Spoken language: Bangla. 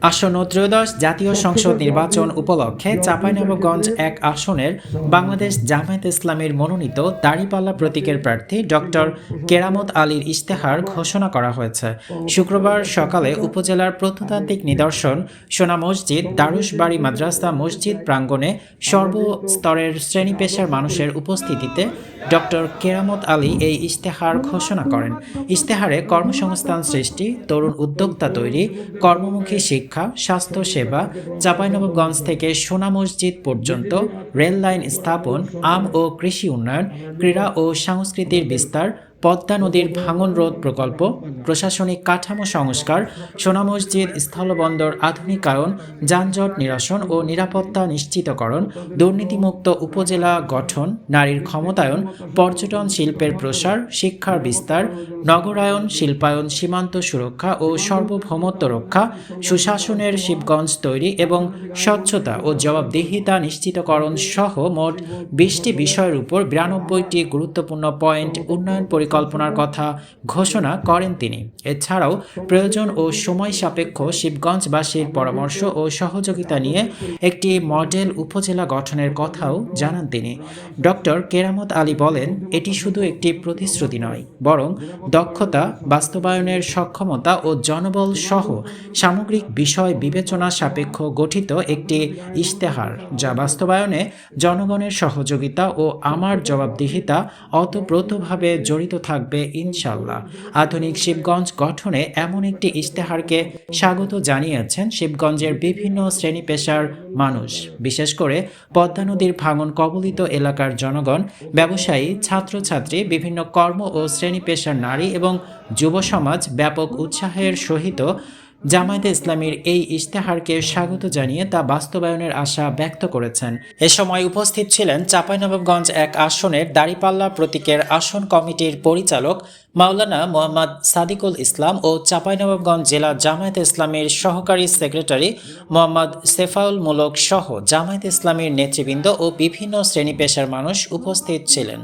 আসন্ন ত্রয়োদশ জাতীয় সংসদ নির্বাচন উপলক্ষে চাঁপাইনবাবগঞ্জ ১ আসনের বাংলাদেশ জামায়াতে ইসলামীর মনোনীত দাঁড়িপাল্লা প্রতীকের প্রার্থী ডক্টর কেরামত আলীর ইশতেহার ঘোষণা করা হয়েছে। শুক্রবার সকালে উপজেলার প্রত্নতাত্ত্বিক নিদর্শন সোনা মসজিদ, দারুশবাড়ি মাদ্রাসা মসজিদ প্রাঙ্গণে সর্বস্তরের শ্রেণী পেশার মানুষের উপস্থিতিতে ডক্টর কেরামত আলী এই ইশতেহার ঘোষণা করেন। ইশতেহারে কর্মসংস্থান সৃষ্টি, তরুণ উদ্যোক্তা তৈরি, কর্মমুখী শিক্ষা, স্বাস্থ্য সেবা, চাঁপাইনবাবগঞ্জ থেকে সোনা মসজিদ পর্যন্ত রেল লাইন স্থাপন, আম ও কৃষি উন্নয়ন, ক্রীড়া ও সংস্কৃতির বিস্তার, পদ্মা নদীর ভাঙন রোধ প্রকল্প, প্রশাসনিক কাঠামো সংস্কার, সোনা মসজিদ স্থলবন্দর আধুনিকায়ন, যানজট নিরসন ও নিরাপত্তা নিশ্চিতকরণ, দুর্নীতিমুক্ত উপজেলা গঠন, নারীর ক্ষমতায়ন, পর্যটন শিল্পের প্রসার, শিক্ষার বিস্তার, নগরায়ন, শিল্পায়ন, সীমান্ত সুরক্ষা ও সার্বভৌমত্ব রক্ষা, সুশাসনের শিবগঞ্জ তৈরি এবং স্বচ্ছতা ও জবাবদিহিতা নিশ্চিতকরণ সহ মোট ২০টি বিষয়ের উপর ৯২টি গুরুত্বপূর্ণ পয়েন্ট উন্নয়ন পরিকল্পনার কথা ঘোষণা করেন তিনি। এছাড়াও প্রয়োজন ও সময় সাপেক্ষ শিবগঞ্জবাসীর পরামর্শ ও সহযোগিতা নিয়ে একটি মডেল উপজেলা গঠনের কথাও জানান তিনি। ডক্টর কেরামত আলী বলেন, এটি শুধু একটি প্রতিশ্রুতি নয়, বরং দক্ষতা, বাস্তবায়নের সক্ষমতা ও জনবল সহ সামগ্রিক বিষয় বিবেচনা সাপেক্ষ গঠিত একটি ইশতেহার, যা বাস্তবায়নে জনগণের সহযোগিতা ও আমার জবাবদিহিতা অতপ্রতভাবে জড়িত থাকবে ইনশাল্লাহ। আধুনিক শিবগঞ্জ গঠনে এমন একটি ইশতেহারকে স্বাগত জানিয়েছেন শিবগঞ্জের বিভিন্ন শ্রেণী পেশার মানুষ, বিশেষ করে পদ্মা নদীর ভাঙন কবলিত এলাকার জনগণ, ব্যবসায়ী, ছাত্রছাত্রী, বিভিন্ন কর্ম ও শ্রেণী পেশার নারী এবং যুব সমাজ ব্যাপক উৎসাহের সহিত জামায়াতে ইসলামীর এই ইশতেহারকে স্বাগত জানিয়ে তা বাস্তবায়নের আশা ব্যক্ত করেছেন। এ সময় উপস্থিত ছিলেন চাঁপাইনবাবগঞ্জ ১ আসনের দাঁড়িপাল্লা প্রতীকের আসন কমিটির পরিচালক মাওলানা মোহাম্মদ সাদিকুল ইসলাম ও চাঁপাইনবাবগঞ্জ জেলা জামায়াতে ইসলামীর সহকারী সেক্রেটারি মোহাম্মদ সেফাউল মুলক সহ জামায়াতে ইসলামীর নেতৃবৃন্দ ও বিভিন্ন শ্রেণী পেশার মানুষ উপস্থিত ছিলেন।